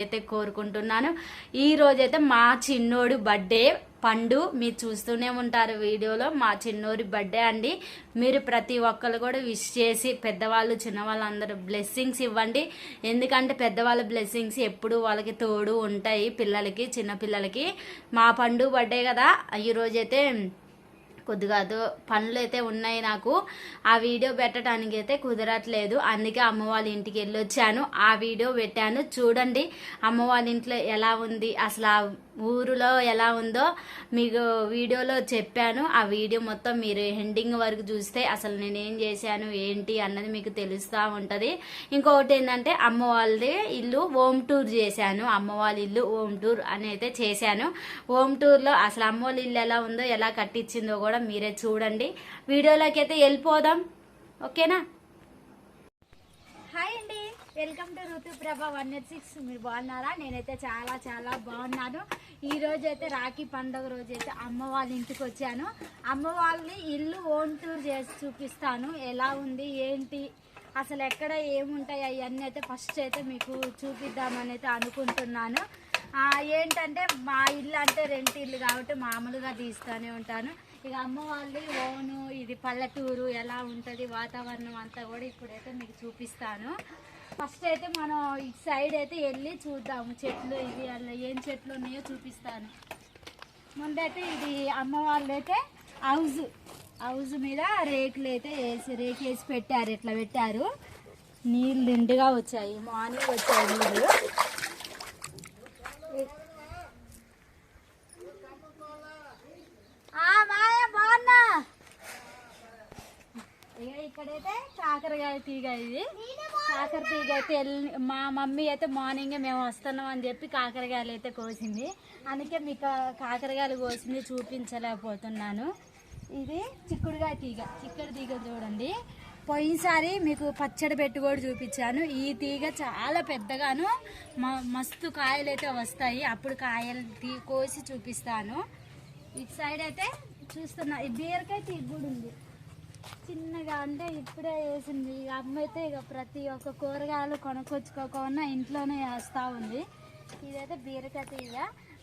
అయితే కోరుకుంటున్నాను. ఈ రోజైతే మా చిన్నోడి బర్త్డే పండు మీరు చూస్తూనే ఉంటారు వీడియోలో. మా చిన్నోడి బర్త్డే అండి. మీరు ప్రతి ఒక్కరు కూడా విష్ చేసి పెద్దవాళ్ళు చిన్నవాళ్ళు అందరూ బ్లెస్సింగ్స్ ఇవ్వండి. ఎందుకంటే పెద్దవాళ్ళ బ్లెస్సింగ్స్ ఎప్పుడు వాళ్ళకి తోడు ఉంటాయి పిల్లలకి, చిన్నపిల్లలకి. మా పండు బర్త్డే కదా, ఈరోజైతే కొద్దిగా పనులు అయితే ఉన్నాయి నాకు. ఆ వీడియో పెట్టడానికి అయితే కుదరట్లేదు. అందుకే అమ్మ వాళ్ళ ఇంటికి వెళ్ళి వచ్చాను. ఆ వీడియో పెట్టాను చూడండి. అమ్మ వాళ్ళ ఇంట్లో ఎలా ఉంది, అసలు ఆ ఊరిలో ఎలా ఉందో మీకు వీడియోలో చెప్పాను. ఆ వీడియో మొత్తం మీరు ఎండింగ్ వరకు చూస్తే అసలు నేనేం చేశాను ఏంటి అన్నది మీకు తెలుస్తూ ఉంటుంది. ఇంకొకటి ఏంటంటే అమ్మ వాళ్ళది ఇల్లు హోమ్ టూర్ చేశాను. అమ్మ వాళ్ళ ఇల్లు హోమ్ టూర్ అని అయితే చేశాను. హోమ్ టూర్లో అసలు అమ్మ వాళ్ళ ఇల్లు ఎలా ఉందో, ఎలా కట్టించిందో కూడా మీరే చూడండి. వీడియోలోకి అయితే వెళ్ళిపోదాం, ఓకేనా? హాయ్ అండి, వెల్కమ్ టు ఋతుప్రభ 186. మీరు బాగున్నారా? నేనైతే చాలా చాలా బాగున్నాను. ఈ రోజు అయితే రాఖీ పండుగ రోజు అయితే అమ్మ వాళ్ళ ఇంటికి వచ్చాను. అమ్మ వాళ్ళని ఇల్లు హోమ్ టూర్ చేసి చూపిస్తాను. ఎలా ఉంది ఏంటి, అసలు ఎక్కడ ఏముంటాయి అవన్నీ అయితే ఫస్ట్ అయితే మీకు చూపిద్దామని అయితే అనుకుంటున్నాను. ఏంటంటే మా ఇల్లు అంటే రెంట్ ఇల్లు కాబట్టి మామూలుగా తీస్తూనే ఉంటాను. ఇక అమ్మ వాళ్ళది ఓను, ఇది పల్లెటూరు ఎలా ఉంటుంది వాతావరణం అంతా కూడా ఇప్పుడైతే మీకు చూపిస్తాను. ఫస్ట్ అయితే మనం ఇటు సైడ్ అయితే వెళ్ళి చూద్దాము. చెట్లు ఇది అలా ఏం చెట్లు ఉన్నాయో చూపిస్తాను. ముందైతే ఇది అమ్మ వాళ్ళైతే హౌజ్ మీద రేకులు అయితే రేకేసి పెట్టారు. ఇట్లా పెట్టారు. నీళ్ళు నిండుగా వచ్చాయి, మార్నింగ్ వచ్చాయి నీళ్ళు. బాగున్నా. ఇక్కడైతే కాకరకాయ తీగ, ఇది కాకర తీగ అయితే మా మమ్మీ అయితే మార్నింగే మేము వస్తున్నాం అని చెప్పి కాకరకాయలు అయితే కోసింది. అందుకే మీకు కాకరకాయలు కోసింది చూపించలేకపోతున్నాను. ఇది చిక్కుడుకాయ తీగ, చిక్కుడు తీగ చూడండి. పోయినసారి మీకు పచ్చడి పెట్టి కూడా చూపించాను. ఈ తీగ చాలా పెద్దగాను మస్తు కాయలు అయితే వస్తాయి. అప్పుడు కాయలు కోసి చూపిస్తాను. ఇటు సైడ్ అయితే చూస్తున్నా ఈ బీరకాయ తీగ కూడా ఉంది చిన్నగా, అంటే ఇప్పుడే వేసింది. అమ్మ అయితే ఇక ప్రతి ఒక్క కూరగాయలు కొనుక్కొచ్చుకోకుండా ఇంట్లోనే వేస్తూ ఉంది. ఇదైతే బీరకాయ తీగ.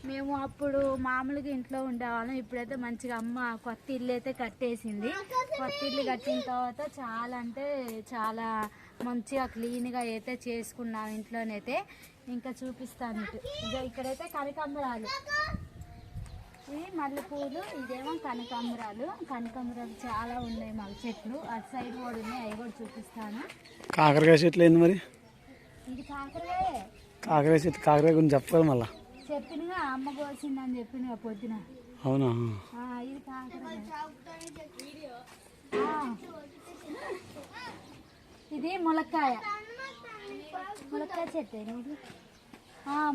మేము అప్పుడు మామూలుగా ఇంట్లో ఉండేవాళ్ళం. ఇప్పుడైతే మంచిగా అమ్మ కొత్త ఇల్లు అయితే కట్టేసింది. కొత్త ఇల్లు కట్టిన తర్వాత చాలా అంటే చాలా మంచిగా క్లీన్గా అయితే చేసుకున్నాం ఇంట్లోనైతే. ఇంకా చూపిస్తాను. ఇక్కడైతే కనకాంబరాలు, ఇవి మల్లెపూలు, ఇదేమో కనకాంబరాలు. కనకాంబరాలు చాలా ఉన్నాయి మాకు చెట్లు. అటు సైడ్ కూడా ఉన్నాయి, అవి కూడా చూపిస్తాను. కాకరకాయ చెట్లు ఏంది మరి? ఇది కాకరకాయ. కాకరకాయ చెట్లు, కాకరకాయ గురించి చెప్పాలి మళ్ళా. చెప్పినగా అమ్మ కోసిందని చెప్పిన పొద్దున. అవునా? ఇది కాకరకాయ. ఇది ములక్కాయ. ములక్కాయ చెట్టు ఇది.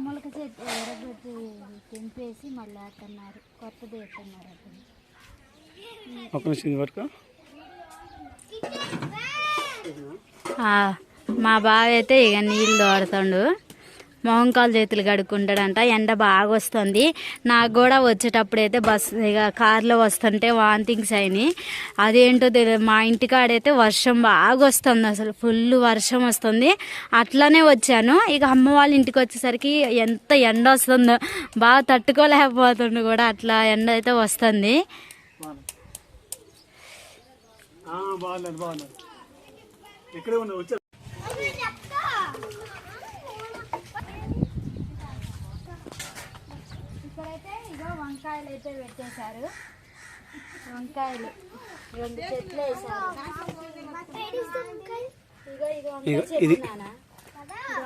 ములక చెట్టు ఎరగొట్టి తెంపేసి మళ్ళీ వేస్తున్నారు, కొత్తది వేస్తున్నారు. మా బావ అయితే ఇక నీళ్ళు తోడుతాడు, మొహంకాలు చేతులు కడుక్కుంటాడంట. ఎండ బాగా వస్తుంది. నాకు కూడా వచ్చేటప్పుడు అయితే ఇక కార్లో వస్తుంటే వాంతింగ్స్ అయినాయి. అదేంటో తెలియదు. మా ఇంటికాడైతే వర్షం బాగా వస్తుంది, అసలు ఫుల్ వర్షం వస్తుంది. అట్లానే వచ్చాను. ఇక అమ్మ వాళ్ళ ఇంటికి వచ్చేసరికి ఎంత ఎండ వస్తుందో బాగా తట్టుకోలేకపోతుండు కూడా. అట్లా ఎండ అయితే వస్తుంది. ఇక్కడైతే ఇగో వంకాయలు అయితే పెట్టేశారు. వంకాయలు 2 చెట్లు వేసారు. ఇగో ఇది వంకాయ చెట్టు నానా,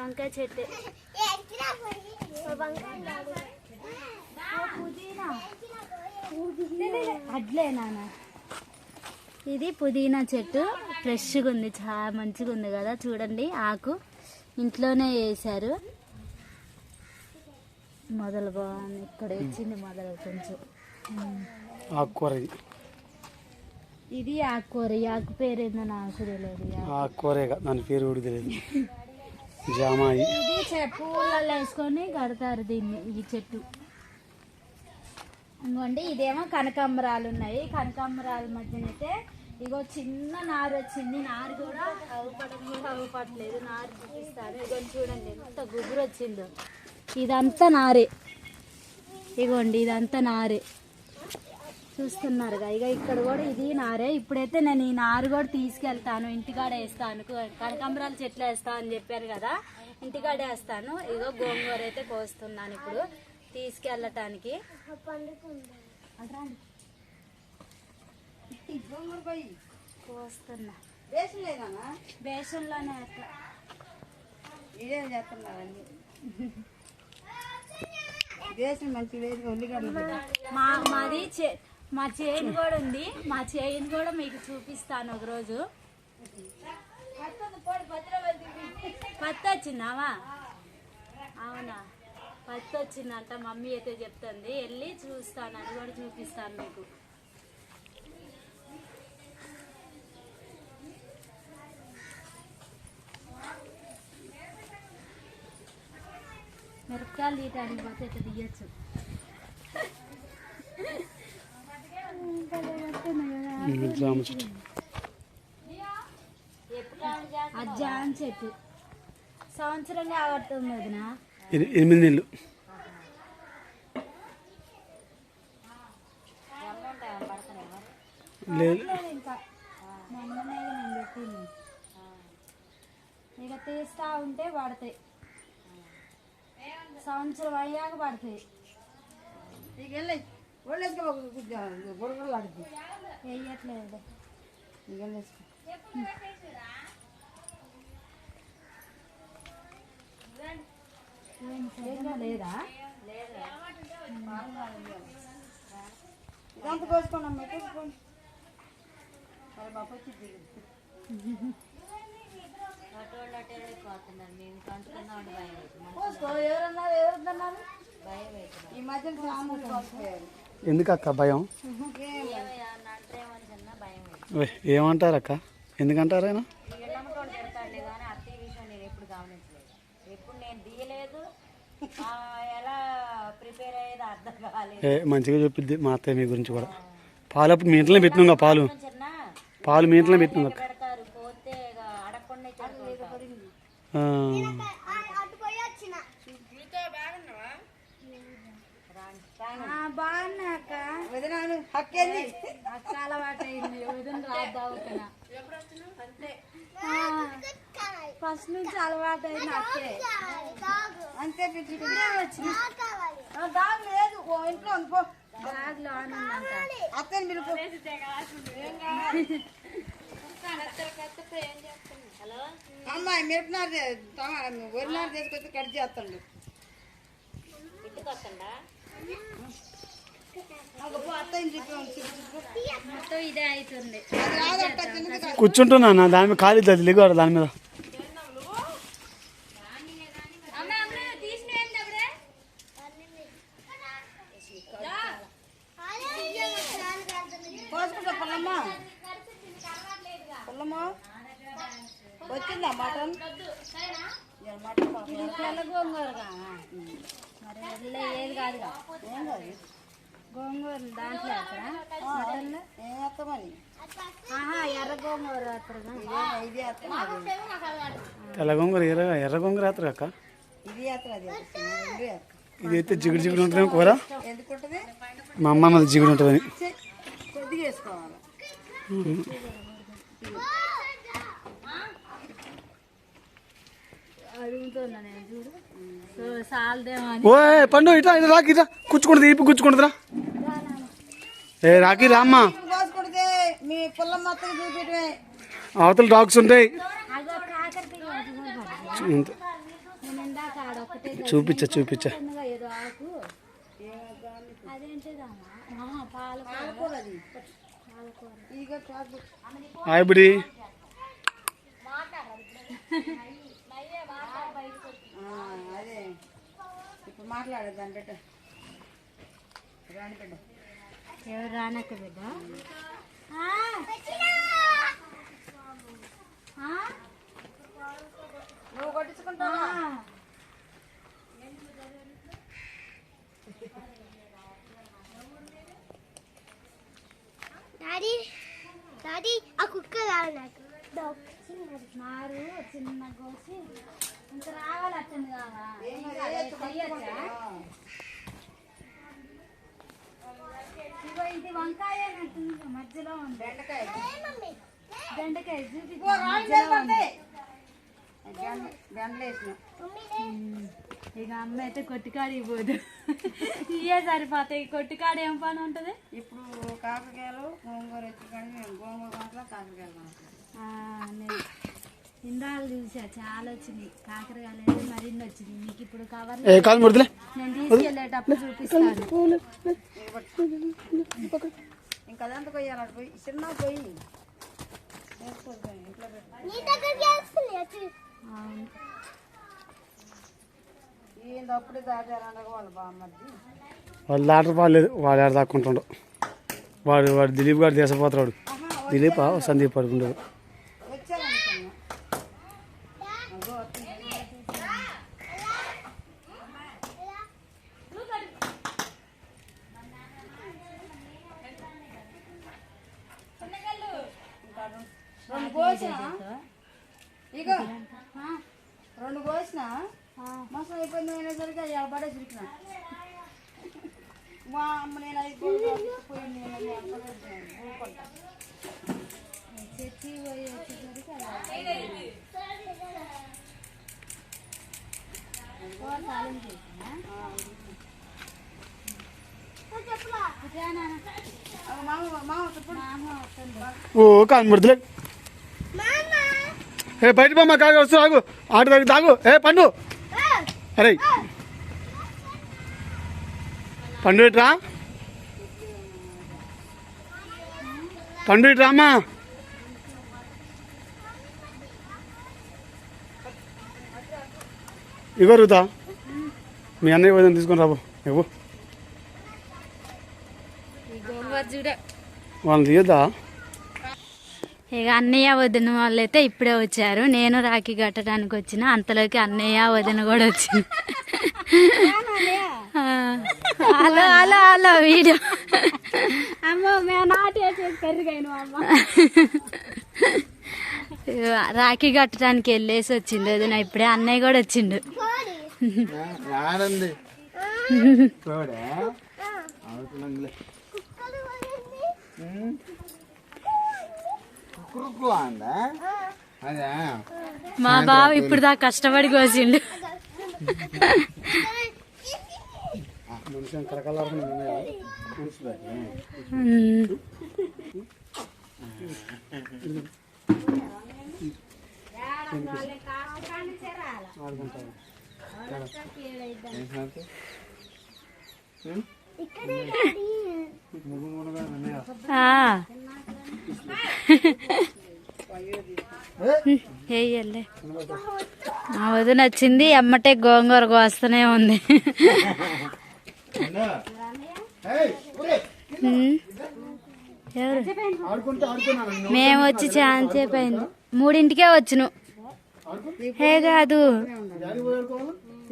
వంకాయ చెట్టు. పుదీనా అడ్లే నానా. ఇది పుదీనా చెట్టు, ఫ్రెష్గా ఉంది, చాలా మంచిగా ఉంది కదా. చూడండి ఆకు ఇంట్లోనే వేసారు. మొదలు బాగుంది, ఇక్కడ వచ్చింది మొదలు కొంచెం. ఆకుకూర, ఇది ఆకుకూర. ఈ ఆకు పేరు ఏందో నాకు తెలియదు. ఆకుకూరే, దాని పేరు కూడా తెలియదు. జామాయి. ఇది పూలలో వేసుకొని కడతారు దీన్ని, ఈ చెట్టు. ఇంకోండి ఇదేమో కనకాంబరాలు ఉన్నాయి. కనకాంబరాల మధ్యనైతే ఇగో చిన్న నారు వచ్చింది. నారు కూడా అవ్వపట్లేదు. నారు చూపిస్తాను. ఇగో చూడండి ఎంత గుబురు వచ్చిందో. ఇదంతా నారే. ఇగోండి ఇదంతా నారే చూస్తున్నారుగా. ఇక ఇక్కడ కూడా ఇది నారే. ఇప్పుడైతే నేను ఈ నారు కూడా తీసుకెళ్తాను, ఇంటికాడ వేస్తాను. కనకాంబరాల చెట్లు వేస్తా అని చెప్పారు కదా, ఇంటికాడ వేస్తాను. ఇగో గోంగూర అయితే కోస్తున్నాను ఇప్పుడు తీసుకెళ్ళటానికి. కోస్తున్నా బేసన్లోనే అట్లా మాది మా చేను కూడా ఉంది. మా చేను కూడా మీకు చూపిస్తాను ఒకరోజు. పత్తి వచ్చిందామా? అవునా, పత్తి వచ్చిందంట మమ్మీ అయితే చెప్తుంది. వెళ్ళి చూస్తాను, అది కూడా చూపిస్తాను మీకు. మిరపకాయలు తీయటానికి పోతే ఇట్లా తీయచ్చు. జామ చెట్టు సంవత్సరంగా ఆడుతుంది వదినా. 8 నెలలు. ఇంకా మొన్ననే నేను పెట్టింది. ఇక తీస్తా ఉంటే పడతాయి. సంవత్సరం అయ్యాక పడతాయి. వేయట్లేదు లేదా? ఇదంతా కోసుకోండి కోసుకోండి. ఎందుకక్క భయం? ఏమంటారు అక్క? ఎందుకంటారు ఆయన? మంచిగా చెప్పిద్ది మా అత్తయ్య మీ గురించి కూడా. పాలు అప్పుడు మీ ఇంట్లోనే పెట్టినాం. పాలు మీ ఇంట్లోనే పెట్టినాం అక్క. బాగున్నా అక్క. అక్క అలవాటు అయింది. ఫస్ట్ నుంచి అలవాటు అయింది అక్కే. అంతే వచ్చింది. ఇంట్లో బ్యాగ్లో ఆనందంట. అత్తని పిలుపు. అమ్మాయి మిరపనారు వరినారు తీసుకొచ్చి కట్ చేస్తాడు. మొత్తం ఇదే అవుతుంది. కూర్చుంటున్నా దాని మీద ఖాళీ దిగు దాని మీద. వచ్చిందా మటన్? గోంగూరగా మరి ఏది కాదుగా. ఏం కాదు గోంగూర దాంట్లో మటన్ ఏమని ఎర్ర గోంగూర తెల్ల గోంగూర ఎర్ర గోంగూర వేస్తారు అక్క. ఇది ఇది అయితే జిగుడు జిగుడు ఉంటుంది కూర. ఎందుకుంటుంది? మా అమ్మ అన్నది జిగుడు ఉంటుందని. కొద్దిగా వేసుకోవాలి. ఓ పండు ఇట్లా ఇట్లా రాకి ఇట్లా కూర్చుకుంటుంది. ఇప్పు కూర్చుకుంటుందిరా. రాకి రామ్మ. అవతల డాగ్స్ ఉంటాయి. చూపించా చూపించా. హాయ్ బుడి. అదే ఇప్పుడు మాట్లాడేదాన్ని బిడ్డ. రాని బిడ్డ ఎవరు రానక్క బిడ్డ? నువ్వు కొట్టించుకుంటావా? డాడీ అది ఆ కుక్క కాదు నాకు నారు చిన్న కోసి ఇంత రావాలి అట్టండి కావా ఇగో ఇది వంకాయ అంటుంది మధ్యలో ఉంది బెండకాయ ఇక అమ్మ అయితే కొట్టికాడికి పోదు ఇవే సరిపోతాయి కొట్టికాడ ఏం పని ఉంటుంది ఇప్పుడు కాకరకాయలు గోంగూర వచ్చి కానీ మేము గోంగూర మాత్రం కాకరకాయలు ఇందాలు చూసా చాలా వచ్చింది కాకరకాయలు అయితే మరిన్ని వచ్చింది మీకు ఇప్పుడు కవర్ ఏ కాలు ముడతలే నేను తీసుకెళ్ళేటప్పుడు చూపిస్తాను ఇంకా అదంతా కొయ్యాలి అటు పోయి చిన్న పోయి ఇంట్లో నీ దగ్గరికి వస్తుంది వచ్చి అవును. ఏంది అప్పుడే దాటారనగా వాళ్ళు బామ్మది వాళ్ళు దాటర్ పాలేదు వాడు ఆడ దాక్కుంటాడు వాడు దిలీప్ గారు దేశపోతాడు దిలీప్ సందీప్ పడుకుంటాడు వచ్చారనుకున్నా రెండు కోసిన ఇక రెండు కోసిన మోసం అయిపోయింది అయినసరికి అది పడే చిరికిన మా అమ్మ నేను అయిపోయింది చర్చి పోయి వచ్చేసరికి ఓ కాలు ముడతలే ఏ బయట బొమ్మ కాదు వస్తు ఆగు ఆట దగ్గర తాగు ఏ పండు అరే పండు ఇట్రా పండు ఇట్రా అమ్మా ఇగో రుతా మీ అన్నయ్య వదిన తీసుకొని రాబో ఇవ్వు వాళ్ళని తీయద్దా ఇక అన్నయ్య వదిన వాళ్ళు అయితే ఇప్పుడే వచ్చారు నేను రాఖీ కట్టడానికి వచ్చిన అంతలోకి అన్నయ్య వదిన కూడా వచ్చింది హలో హలో హలో వీడియో అమ్మ మేము నాటేసి కర్రిగాను అమ్మ రాఖీ కట్టడానికి వెళ్ళేసి వచ్చిండు వదిన ఇప్పుడే అన్నయ్య కూడా వచ్చిండు మా బావ ఇప్పుడు దాకా కష్టపడి కోసిండు వేయలే మా వదిన వచ్చింది ఎమ్మటే గోంగూర కోస్తూనే ఉంది ఎవరు మేము వచ్చి చాలాసేపు అయింది 3ంటికే వచ్చును హే కాదు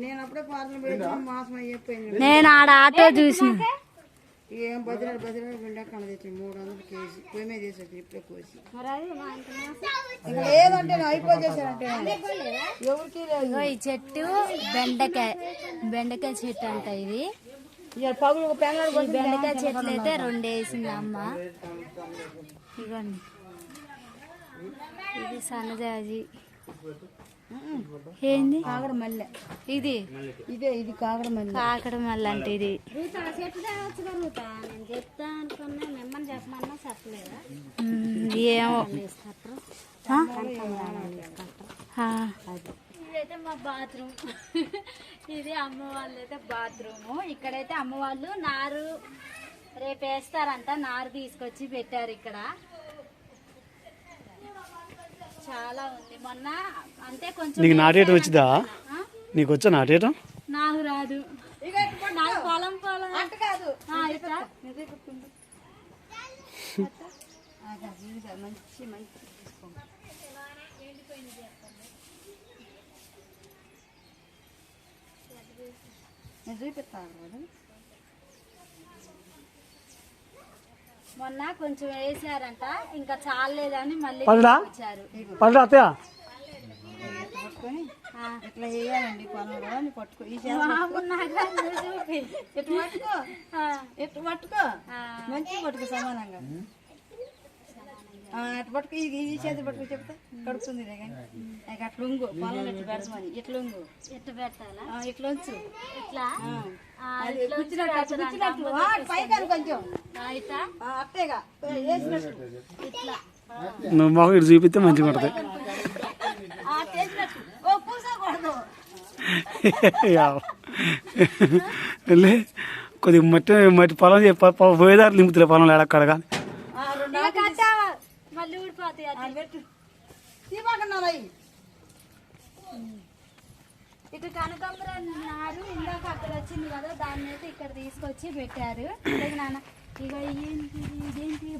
నేను అప్పుడే పాత్రలు పెట్టి మాసం అయిపోయింది నేను ఆడ ఆటో చూసిన ఏం బదిలాడు బెండకాయ తెచ్చి 300 కేజీ పొయ్యి మీద చేసేది ఇప్పుడే కోసి ఇంకా లేదంటే అయిపోచేసానంటే ఎవరికి లేదు ఇగో ఈ చెట్టు బెండకాయ చెట్టు అంట ఇది ఇక పగులు పెంగళ ఈ బెండకాయ చెట్లు అయితే 2 వేసింది అమ్మ ఇవ్వండి ఇది సన్నజాజి ఏంది కాకడ మల్లె ఇది ఇది కాకడ మల్లె కాకడ మల్లె అంటే ఇది ఏమో ఇదైతే మా బాత్రూమ్ ఇది అమ్మ వాళ్ళైతే బాత్రూము ఇక్కడైతే అమ్మ వాళ్ళు నారు రేపు వేస్తారంట నారు తీసుకొచ్చి పెట్టారు ఇక్కడ చాలా ఉంది మొన్న అంటే కొంచెం నీకు నాటేయటం వచ్చిందా నీకు వచ్చా నాటేయటం నాకు రాదు నాకు పొలం కాదు ఇట్లా మంచి మంచి నేను చూపిస్తాను కదా మొన్న కొంచెం వేసారంట, ఇంకా చాలేదని మళ్ళీ పల్లా వచ్చారు. పల్లా అత్తయ్య పట్టుకొని ఇట్లా వేయాలండి పొలంలో పట్టుకో ఈ చేత చూపి ఎటు పట్టుకో ఎటు పట్టుకో మంచిగా పట్టుకో సమానంగా అటు పట్టుకు ఈ చేతి పట్టుకు చెప్తా కడుపుతుంది కానీ అట్లా ఉంగు పొలంలో ఇట్లా పెడతామని ఇట్లా ఉంగు ఎట్టు పెట్టాలా? ఇట్లా ఉంచు ఇట్లా కూర్చున్నట్టు పైకాను కొంచెం ఇట్లా అట్టేగా వేసినట్టు ఇట్లా నువ్వు మాకు ఇటు చూపిస్తే మంచిగా ఉంటుంది. వేసినట్టు ఓ కూసకూడదు వెళ్ళి కొద్దిగా మట్టి పొలం పోయేదారు నింపుతులే పొలంలో ఎక్కడ కానీ మళ్ళీ ఊడిపోతాయి. పెట్టు తీమాకన్నారు ఇటు కనకాంబరం నారు ఇందాక అక్కడ వచ్చింది కదా, దాన్ని అయితే ఇక్కడ తీసుకొచ్చి పెట్టారు. నాన్న ఇక ఏంటి ఇదేంటి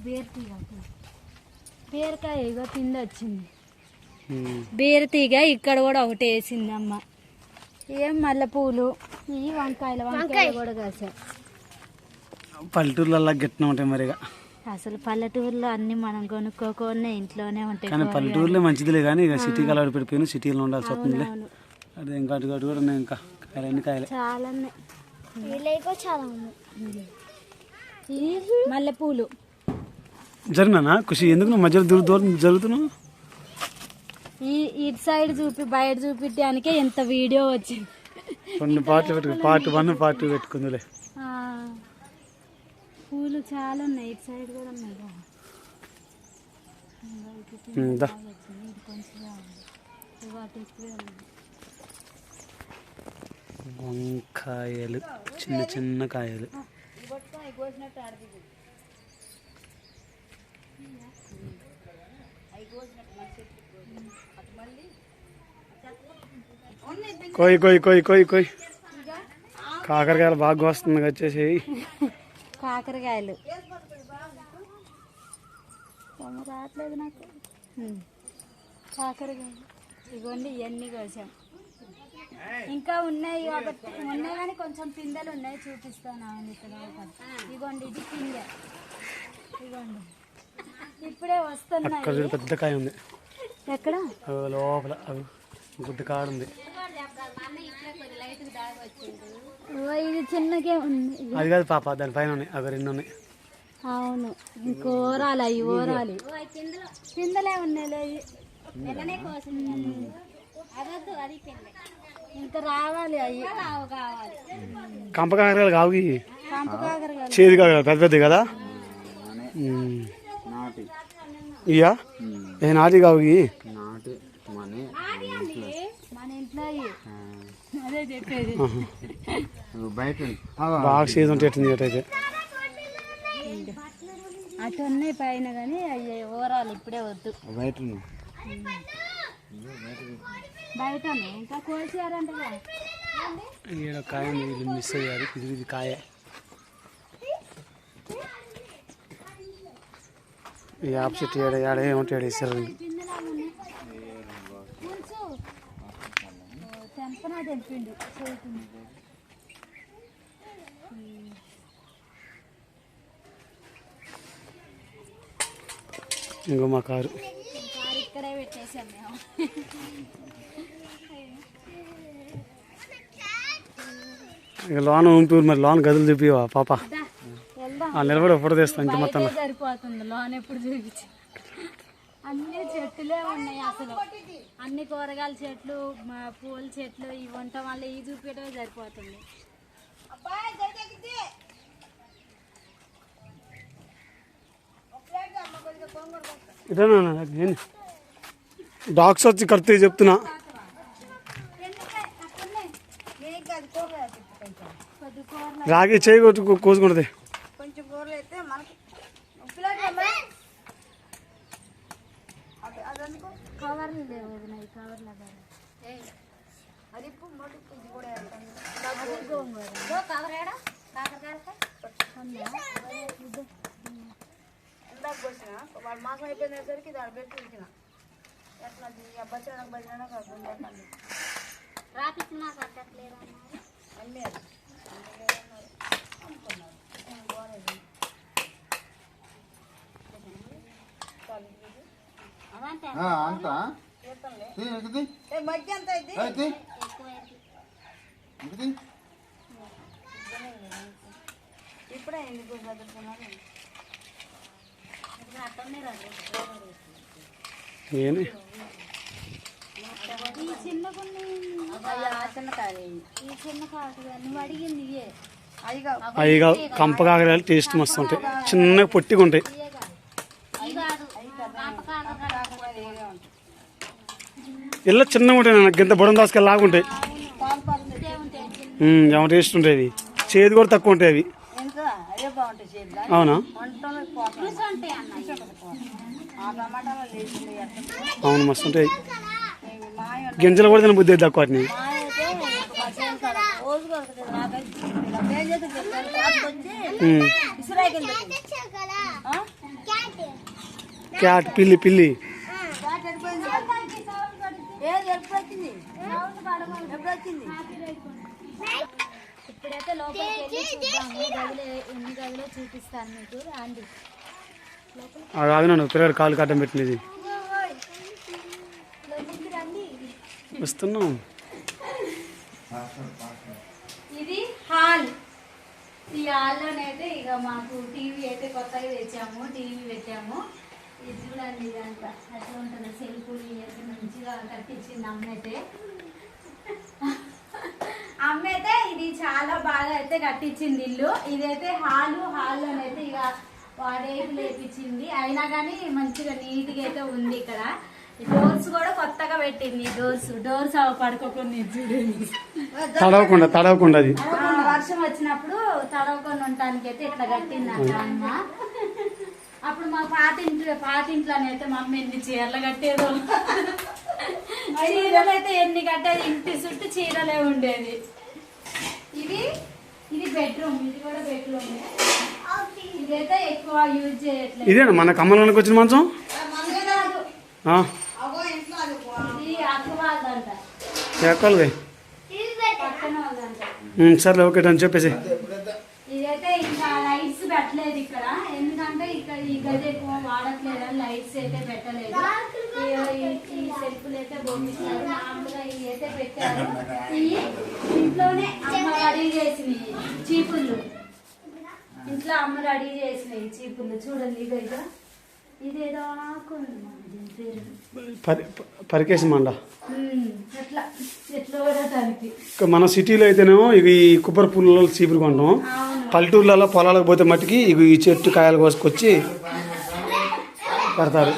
బీరకాయ ఇగో కింద వచ్చింది. బీరతీగ ఇక్కడ కూడా ఒకటి వేసింది అమ్మ. ఏం మల్లెపూలు, ఈ వంకాయలు కూడా కాసారు. పల్లెటూర్లలో గిట్టిన ఉంటాయి మరిగా. అసలు పల్లెటూరులో అన్ని మనం కొనుక్కోకుండా ఇంట్లోనే ఉంటాయి. కానీ పల్లెటూరులో మంచిదిలే, కానీ ఇక సిటీకి అలవాటు పడిపోయిన సిటీలో ఉండాల్సి వస్తుందిలే. అదే ఇంకా అటు కూడా ఉన్నాయి, ఇంకా కాయలు కాయలే చాలా చాలా ఉన్నాయి. మల్లెపూలు జరిగినా ఖుషి ఎందుకు నువ్వు మధ్యలో దూరం జరుగుతున్నావు? ఇటు సైడ్ చూపి బయట చూపించడానికే ఎంత వీడియో వచ్చింది. కొన్ని పార్ట్లు పెట్టుకు పార్ట్ 1 పార్ట్ 2 పెట్టుకుందిలే. పూలు చాలా ఉన్నాయి, ఇటు సైడ్ కూడా ఉన్నాయి. వంకాయలు చిన్న చిన్న కాయలు. కొయ్ కొయ్ కొయ్ కొయ్ కొయ్ కాకరకాయలు బాగా వస్తుంది వచ్చేసి. కాకరకాయలు రావట్లేదు నాకు. కాకరకాయలు ఇగోండి, ఇవన్నీ కోసాం. ఇంకా ఉన్నాయి కానీ కొంచెం పిందెలు ఉన్నాయి, చూపిస్తాను. ఇక్కడ ఇగోండి, ఇది పిందె. ఇగోండి ఇప్పుడే వస్తున్నాయి. పెద్ద కాయ ఉంది ఎక్కడ లోపల గుడ్డ కాడ ఉంది. ఇది చిన్నకే ఉంది. అది కాదు పాప, దానిపైన ఉన్నాయి అవి 2 ఉన్నాయి. అవును, ఇంకో ఓరాలి, అవి ఓరాలి. పిందలే ఉన్నాయి, ఇంకా రావాలి. అవి కావాలి. కంప కాకరకాయలు కావు, కంప కాకరకాయలు చేదు కాకరకాయలు పెద్ద పెద్ద కదా. ఇయ్యా ఏ నాటి కావు మన ఇంట్లో అదే చెప్పేది. బాగా చేదు ఉంటుంది అటైతే. అటు ఉన్నాయి పైన, కానీ అవి ఓరాలు ఇప్పుడే వద్దు. బయట ఇంకా కోసారంట. కాయ మిస్ అయ్యారు. ఇది కాయ ఈ ఆప్షెట్ ఏడ ఏమంటాడు ఇస్తారు. తెంపనా తెంపిండు చేతుంది. ఇంకో మా కారు ఇక్కడే పెట్టేసాం మేము. ఇక లోన్ ఉంటుంది, మరి లోన్ గదులు చూపివా పాప? నిలబడి ఫోటో తీస్తాను. ఇంత మొత్తం సరిపోతుంది. లోన్ ఎప్పుడు చూపించి అన్ని చెట్లే ఉన్నాయి. అసలు అన్ని కూరగాయల చెట్లు, పూల చెట్లు ఇవి ఉండటం వల్ల ఈ చూపించడమే సరిపోతుంది. డాగ్స్ వచ్చి కడితే చెప్తున్నా. రాగి చేయి కొట్టు కోసుకుంటుంది. కొంచెం కూరలు అయితే మనకి కవర్లు లేవు, కవర్లు అది కూడా ఇందాక వచ్చిన వాడు మాసం అయిపోయినసరికి దాని పెట్టి ఉడికిన ఎట్లా బచ్చడానికి బజ్జన అన్నీ అంత మధ్య అంత అయితే ఇప్పుడే ఎందుకు చదువుకున్నాను ఏమి ఈ చిన్న కొన్ని చిన్న కాయలు ఈ చిన్న కాకు నువ్వు అడిగింది ఇవే అయ్యిగా అవిగా కంప కాకరకాయలు టేస్ట్ మస్తు ఉంటాయి చిన్నగా పొట్టిగా ఉంటాయి ఇవి కాదు కాకరకాయ ఇలా చిన్నగా ఉంటాయి నాకు ఇంత బుడం దాసుకెళ్ళి లాగా ఉంటాయి ఏమో టేస్ట్ ఉంటాయి అవి చేదు కూడా తక్కువ ఉంటాయి అవి ఎంత అదే బాగుంటాయి చేతిలో అవునా వంటలో పోతాయి ఉంటాయి అన్న ఆ టమాటాలో లేచింది అవును మస్తు ఉంటాయి గింజలు కూడా తిన బుద్ధి అవుతుంది తక్కువ వాటిని రోజు కొడుతుంది నాకైతే వచ్చి ఇసురాయికి క్యాట్ పిల్లి పిల్లి ఏది ఎప్పుడు వచ్చింది ఎప్పుడు వచ్చింది ఇప్పుడైతే లోపలికి వెళ్ళి చూద్దాము గదిలో ఎన్ని గదిలో చూపిస్తాను మీకు రండి ఆగినాను పిల్లలు కాలు కట్టం పెట్టినది లోపలికి రండి వస్తున్నాం ఇది హాల్ ఈ హాల్లోనైతే ఇక మాకు టీవీ అయితే కొత్తగా తెచ్చాము టీవీ పెట్టాము ఇది చూడండి ఇదంతా అట్లా ఉంటుంది సెల్ఫులు అయితే మంచిగా కట్టించింది అమ్మ అయితే ఇది చాలా బాగా అయితే కట్టించింది ఇల్లు ఇదైతే హాల్లోనైతే ఇక వాడేపు లేపించింది అయినా కానీ మంచిగా నీట్గా అయితే ఉంది ఇక్కడ డోర్స్ కూడా కొత్తగా పెట్టింది డోర్స్ పడుకోకుండా చూడండి తడవకుండా అది వర్షం వచ్చినప్పుడు తడవకుండా ఉండటానికి అయితే ఇట్లా కట్టింది అంట అమ్మ అప్పుడు మా పాతింట్లోనైతే మా అమ్మ ఎన్ని చీరలు కట్టేదో చీరలు అయితే ఎన్ని కట్టేది ఇంటి చుట్టూ చీరలే ఉండేది ఇది బెడ్రూమ్ ఇది కూడా బెడ్రూమ్ ఇదైతే ఎక్కువ యూజ్ చేయట్లేదు ఇదేనా మన కమ్మలోనికి వచ్చిన మంచం ఇది అక్క వాళ్ళదంట ఎక్కలది పక్కన వాళ్ళదంట సర్లే ఓకే అని చెప్పేసి ఇదైతే ఇంకా లైట్స్ పెట్టలేదు ఇక్కడ ఎందుకంటే ఇక్కడ ఈ గది ఎక్కువ వాడట్లేదు లైట్స్ అయితే పెట్టలేదు ఈ సెల్ఫ్లు అయితే బొమ్మిస్తారు మామూలుగా ఇవి అయితే పెట్టారు ఇవి ఇంట్లోనే అమ్మ రెడీ చేసినాయి చీపుళ్ళు ఇంట్లో అమ్మ రెడీ చేసినాయి చీపుళ్ళు చూడండి ఇక ఇదేదో ఆకుంది పేరు పరికేసి మండ అట్లా ఎట్లా కూడా దానికి మన సిటీలో అయితేనేమో ఇవి కొబ్బరి పుల్లలో చీపులు కొంటాం పల్లెటూర్లలో పొలాలకు పోతే మట్టికి ఇవి ఈ చెట్టు కాయలు కోసుకొచ్చి పెడతారు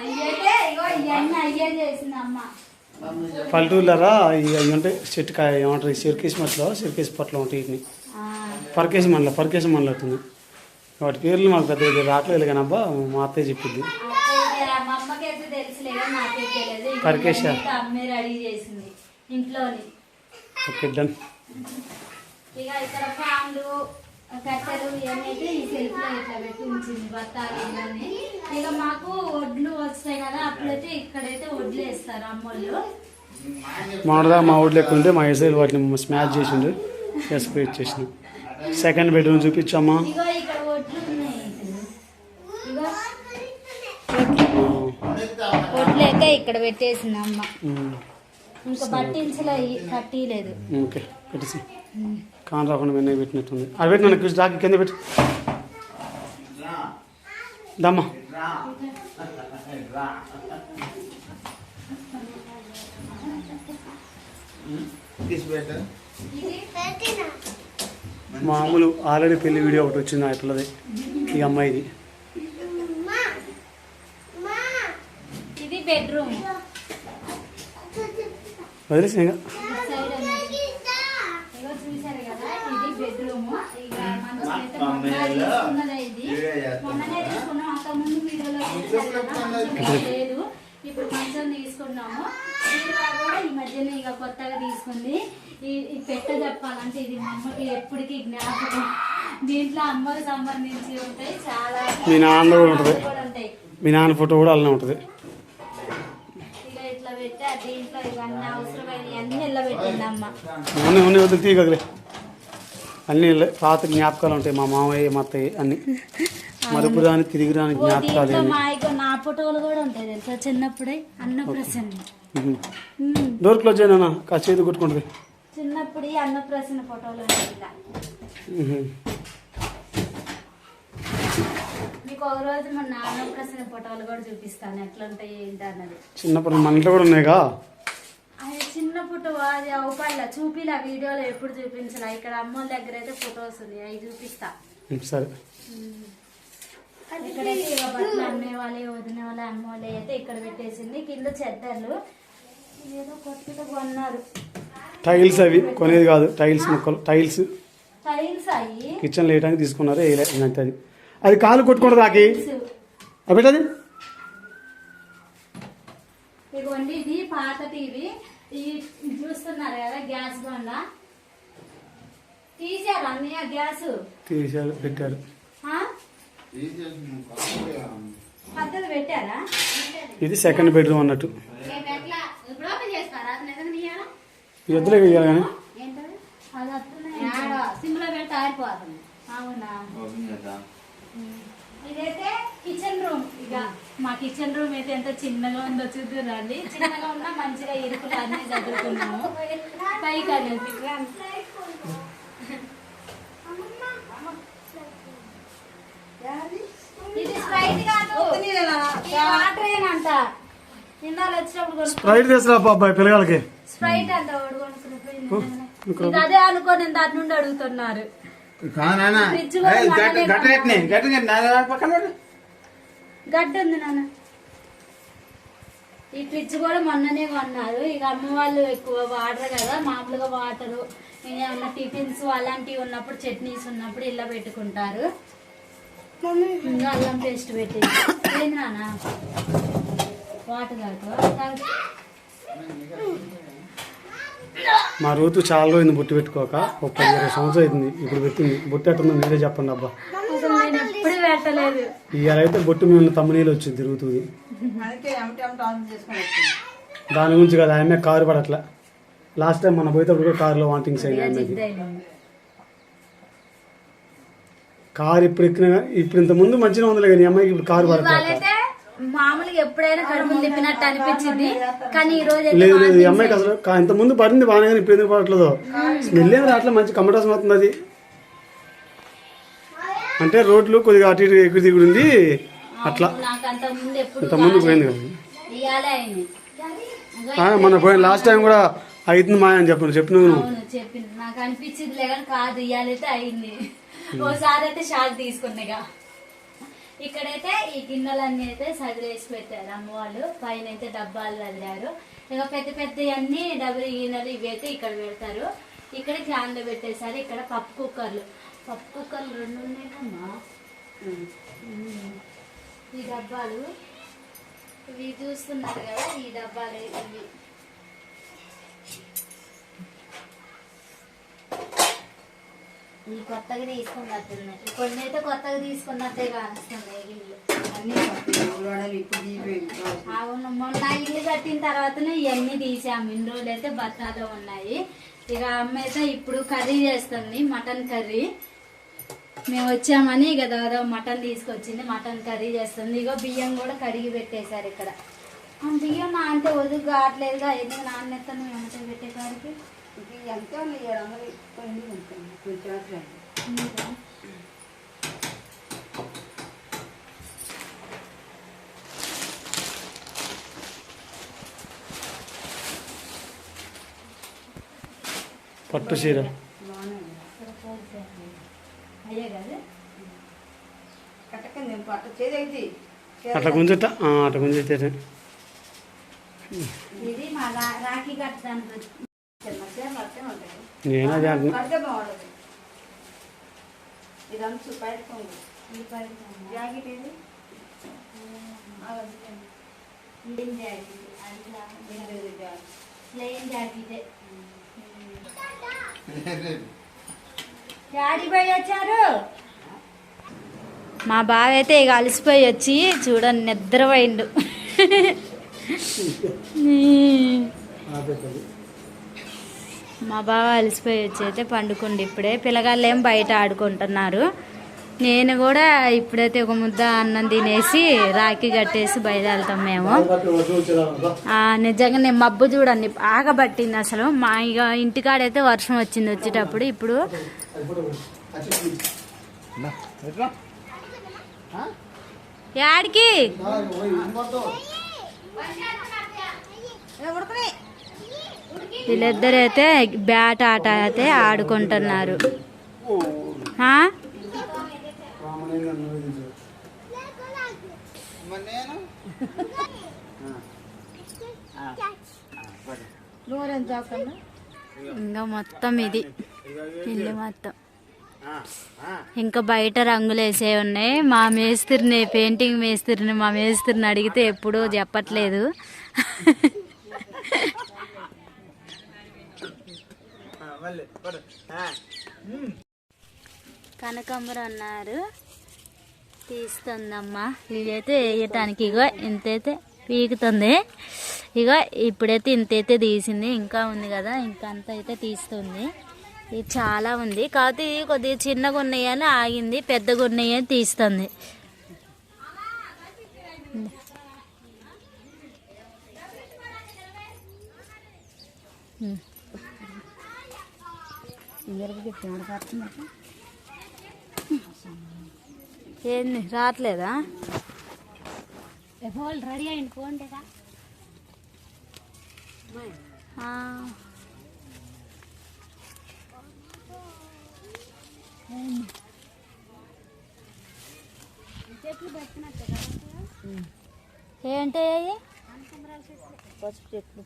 ఇదైతే ఇగో ఇవన్నీ అయ్యే చేసింది అమ్మ పల్లెటూర్లరా ఇవి ఉంటాయి చెట్టు కాయ ఏమంటారు సిరికేసి మట్లో సిరికేసి పట్లు ఉంటాయి వీటిని పరికేసి మండలం అవుతుంది వాటి పేర్లు మాకు పెద్ద రావట్లేదు కానీ అబ్బా మా అత్తయ్య చెప్పింది మా అమ్మకైతే తెలుసులేదు నాకైతే తెలియదు పరికేశ అమ్మే రెడీ చేసింది ఇంట్లోని ఓకే డన్ ఇక ఇక్కడ ఫ్యాన్లు కట్టెలు ఇవన్నీ అయితే ఈ సెల్ఫ్ లో ఇట్లా పెట్టి ఉంచింది బత్తాలు ఇవన్నీ ఇక మాకు వడ్లు వస్తాయి కదా అప్పుడైతే ఇక్కడైతే వడ్లు వేస్తారు అమ్మోళ్ళు మామూలుగా మా ఊళ్ళో ఎక్కువ ఉంటే మా ఎస్ఐలు వాటిని స్మాష్ చేసిండు ఎస్పీ ఇచ్చేసిన సెకండ్ బెడ్రూమ్ చూపించమ్మా ఇగో ఇక్కడ వడ్లు ఉన్నాయి ఇగో వడ్లు అయితే ఇక్కడ పెట్టేసింది అమ్మ ఇంకా బట్టించలే కట్టిలేదు ఓకే పెట్టేసి కాన్ రాకుండా వెన్నయ్య పెట్టినట్టుంది అది పెట్టి నన్ను చూసి దాకి కింద పెట్టి దమ్మా మామూలు ఆల్రెడీ పెళ్లి వీడియో ఒకటి వచ్చింది ఆ పిల్లది ఈ అమ్మాయిది ఇది బెడ్రూమ్ వదిలేసి ఇంకా చూసారు కదా ఇది బెడ్రూమ్ ఇక మంచం అయితే మొన్ననే తీసుకున్నాం అంత ముందు వీడియోలో చూసారు కదా మంచం లేదు ఇప్పుడు మంచం తీసుకున్నాము బీరువా కూడా ఈ మధ్యన ఇక కొత్తగా తీసుకుంది ఈ పెట్ట చెప్పాలంటే ఇది మా అమ్మకి ఎప్పటికీ జ్ఞాపకం దీంట్లో అమ్మకి సంబంధించి ఉంటాయి చాలా మీ నాన్న కూడా ఉంటుంది ఉంటాయి మీ నాన్న ఫోటో కూడా అలానే ఉంటుంది ఇక ఇట్లా పెట్టి దీంట్లో ఇవన్నీ అవసరమైన అన్ని ఇలా పెట్టింది అమ్మ అన్నీ వదిలి తీయగలే అన్నీ పాత జ్ఞాపకాలు ఉంటాయి మా మామయ్య మా అత్తయ్య అన్ని మరుపు రాని తిరిగి రాని జ్ఞాపకాలు మా ఇక నా ఫోటోలు కూడా ఉంటాయి తెలుసా చిన్నప్పుడే అన్నప్రసన్న. డోర్ క్లోజ్ చేయనా కాస్త చేతి కొట్టుకుంటుంది. చిన్నప్పుడు అన్నప్రసన్న ఫోటోలు ఉంటాయి ఇలా. మీకు ఒక రోజు మన అన్నప్రసన్న ఫోటోలు కూడా చూపిస్తాను ఎట్లా ఉంటాయి ఏంటి అన్నది. చిన్నప్పుడు మన ఇంట్లో కూడా ఉన్నాయిగా. అది చిన్న ఫోటో అది అవకాశం చూపిలా వీడియోలో ఎప్పుడు చూపించాల. ఇక్కడ అమ్మోళ్ళ దగ్గర అయితే ఫొటోస్ ఉన్నాయి అవి చూపిస్తా. సరే. ఇక్కడైతే ఇక బట్టలు అమ్మే వాళ్ళే వదిన వాళ్ళే అమ్మ వాళ్ళే అయితే ఇక్కడ పెట్టేసింది. కింద చెద్దర్లు ఏదో కొత్తగా కొన్నారు. టైల్స్ అవి కొనేది కాదు, టైల్స్ ముక్కలు టైల్స్ అయ్యి కిచెన్ వేయడానికి తీసుకున్నారు. అది అది కాలు కొట్టుకుంటుంది ఆకి అబిటది. ఇదిగోండి ఇది పాత టీవీ. ఇది చూస్తున్నారు కదా గ్యాస్ బండ తీసారు అన్నయ్య. గ్యాస్ తీసారు పెట్టారు. పద్ధతి పెట్టారా? ఇది సెకండ్ బెడ్రూమ్ అన్నట్టు. ఎద్దులే వేయాలి కానీ సింపుల్ పెడితే ఆరిపోతుంది. అవునా? ఇదైతే కిచెన్ రూమ్. ఇక మా కిచెన్ రూమ్ అయితే ఎంత చిన్నగా ఉందో చూద్దురండి. చిన్నగా ఉన్నా మంచిగా ఇరుకులు అన్ని చదువుకున్నాము. పైకి అనేది ఇది స్ప్రైట్ కాదు, వాటర్ ఏనంట. నిన్నాళ్ళు వచ్చినప్పుడు స్ప్రైట్ తీసుకురా అబ్బాయి పిల్లగాళ్ళకి. స్ప్రైట్ అంట వాడు కొనుక్కుని. అదే అనుకోని దాని నుండి అడుగుతున్నారు. గడ్డ ఉంది నాన్న. ఈ ఫ్రిడ్జ్ కూడా మొన్ననే కొన్నారు. ఇక అమ్మ వాళ్ళు ఎక్కువ వాడరు కదా, మామూలుగా వాటరు ఏమన్నా టిఫిన్స్ అలాంటివి ఉన్నప్పుడు చట్నీస్ ఉన్నప్పుడు ఇలా పెట్టుకుంటారు. ఇంకా అల్లం పేస్ట్ పెట్టి ఏంది నాన్న వాటర్ తాగు. మా రూతు చాలా రోజుంది బొట్టు పెట్టుకోక. ఒక 10-20 సంవత్సరం అవుతుంది ఇప్పుడు పెట్టింది. బొట్టు ఎట్టుందో మీరే చెప్పండి అబ్బా. ఎప్పుడు పెట్టలేదు. ఇవాళ అయితే బొట్టు మీద తమ్మునీళ్ళు వచ్చింది తిరుగుతుంది. దాని గురించి కదా ఆమె కారు పడట్లా. లాస్ట్ టైం మన పోయేటప్పుడు కూడా కారులో వాంటింగ్స్ అయినాయి ఆమెకి. కారు ఇప్పుడు ఎక్కినా ఇప్పుడు ఇంత ముందు మంచిగా ఉందిలే కానీ అమ్మాయికి ఇప్పుడు కారు పడట్లా. మామూలుగా ఎప్పుడైనా కడుపులు తిప్పినట్టు అనిపించింది కానీ ఈ రోజు లేదు లేదు ఈ అమ్మాయికి అసలు ఇంత ముందు పడింది బాగానే కానీ ఇప్పుడు ఎందుకు పడట్లేదు. స్మెల్ ఏమి రావట్లేదు, మంచి కంఫర్టేషన్ అవుతుంది. అది అంటే రోడ్లు కొద్దిగా అటు ఇటు ఎగురు దిగుడు ఉంది అట్లా. ఇంత ముందు పోయింది కదా మన పోయిన లాస్ట్ టైం కూడా అవుతుంది మా అని చెప్పిన చెప్పింది. నాకు అనిపించింది లేదని కాదు, ఇవాళైతే అయింది. ఓసారి అయితే షాక్ తీసుకున్నాగా. ఇక్కడైతే ఈ గిన్నెలన్నీ అయితే సదిరేసి పెట్టారు అమ్మ వాళ్ళు. పైన అయితే డబ్బాలు వదిలారు. ఇక పెద్ద పెద్ద అన్ని డబ్బులు గిన్నెలు ఇవి అయితే ఇక్కడ పెడతారు. ఇక్కడ క్యాన్లో పెట్టేశారు. ఇక్కడ పప్పు కుక్కర్లు 2 ఉన్నాయమ్మా. ఈ డబ్బాలు ఇవి చూస్తున్నారు కదా, ఈ డబ్బాలు ఇవి ఈ కొత్తగా తీసుకున్నట్టున్నాయి. కొన్ని అయితే కొత్తగా తీసుకున్నట్టే కానిస్తున్నాయి ఇల్లు అన్ని. అవును, మొన్న ఇల్లు కట్టిన తర్వాతనే ఇవన్నీ తీసాము. ఇన్ని రోజులు అయితే బత్తాలో ఉన్నాయి. ఇక అమ్మ అయితే ఇప్పుడు కర్రీ చేస్తుంది, మటన్ కర్రీ. మేము వచ్చామని ఇక దాదాపు మటన్ తీసుకొచ్చింది, మటన్ కర్రీ చేస్తుంది. ఇక బియ్యం కూడా కడిగి పెట్టేశారు ఇక్కడ. బియ్యం నా అంటే వదుగు కావట్లేదుగా, ఎందుకు నాన్నెత్తను ఏమంటే పెట్టేసరికి ఎంత పట్టు చీర అయ్యే కదా కట్టకండి పట్టు చేదైతే అట్లా గుంజుతా అట్లా గుంజుతే. ఇది మా రాఖీ కట్టడానికి నేను అదే అంటున్నా. ఇదంతా పైరుకోండి. జాకెట్ ఏది ప్లెయిన్ జాకెట్. డాడీ పోయి వచ్చారు. మా బావ అయితే ఇక అలసిపోయి వచ్చి చూడండి నిద్రపోయిండు. మా బావ అలసిపోయి వచ్చి అయితే పండుకుండి. ఇప్పుడే పిల్లగాళ్ళు ఏం బయట ఆడుకుంటున్నారు. నేను కూడా ఇప్పుడైతే ఒక ముద్ద అన్నం తినేసి రాఖీ కట్టేసి బయలుదేరుతాం మేము. నిజంగా నేను మబ్బు చూడండి ఆగబట్టింది అసలు. మా ఇక ఇంటికాడైతే వర్షం వచ్చింది వచ్చేటప్పుడు. ఇప్పుడు యాడికి వీళ్ళిద్దరైతే బ్యాట్ ఆట అయితే ఆడుకుంటున్నారు. ఇంకా మొత్తం ఇది ఇల్లు మొత్తం. ఇంకా బయట రంగులు వేసే ఉన్నాయి. మా మేస్త్రిని, పెయింటింగ్ మేస్త్రిని, మా మేస్త్రిని అడిగితే ఎప్పుడూ చెప్పట్లేదు. కనకాంబరం అన్నారు తీస్తుందమ్మా. ఇదైతే వేయటానికి ఇగో ఇంతైతే పీకుతుంది. ఇక ఇప్పుడైతే ఇంతైతే తీసింది. ఇంకా ఉంది కదా, ఇంకా అంత అయితే తీస్తుంది. ఇది చాలా ఉంది కాకపోతే ఇది కొద్దిగా చిన్నగా ఉన్నాయని ఆగింది, పెద్దగా ఉన్నాయని తీస్తుంది. ఏంది రావట్లేదా? రెడీ అయింది పోండి. ఏంటి పసుపు చెట్లు?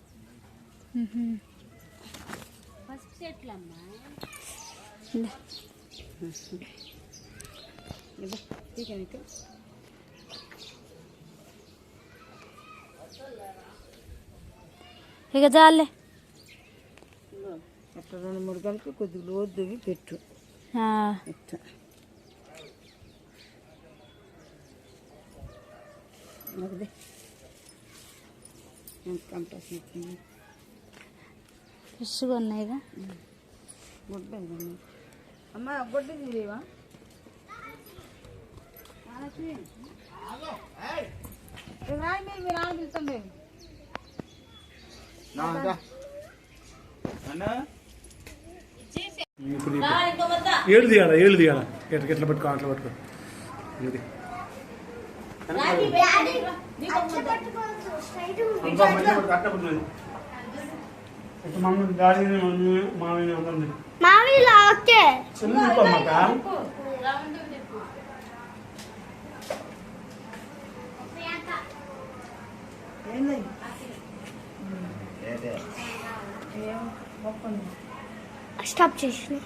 పసుపు చెట్లు అమ్మా. ఇక చాలే. 2-3 గంటలు కొద్దిగా లోతు పెట్టు. ఫ్రెష్గా ఉన్నాయిగా. గుడ్డ అమ్మ గుడ్డ తీరేవా? మీరు ఆడుతుంది. ఏళ్ళు తీయాలా ఎట్లా పట్టుకో అట్లా పట్టుకో. స్టాప్ చేసి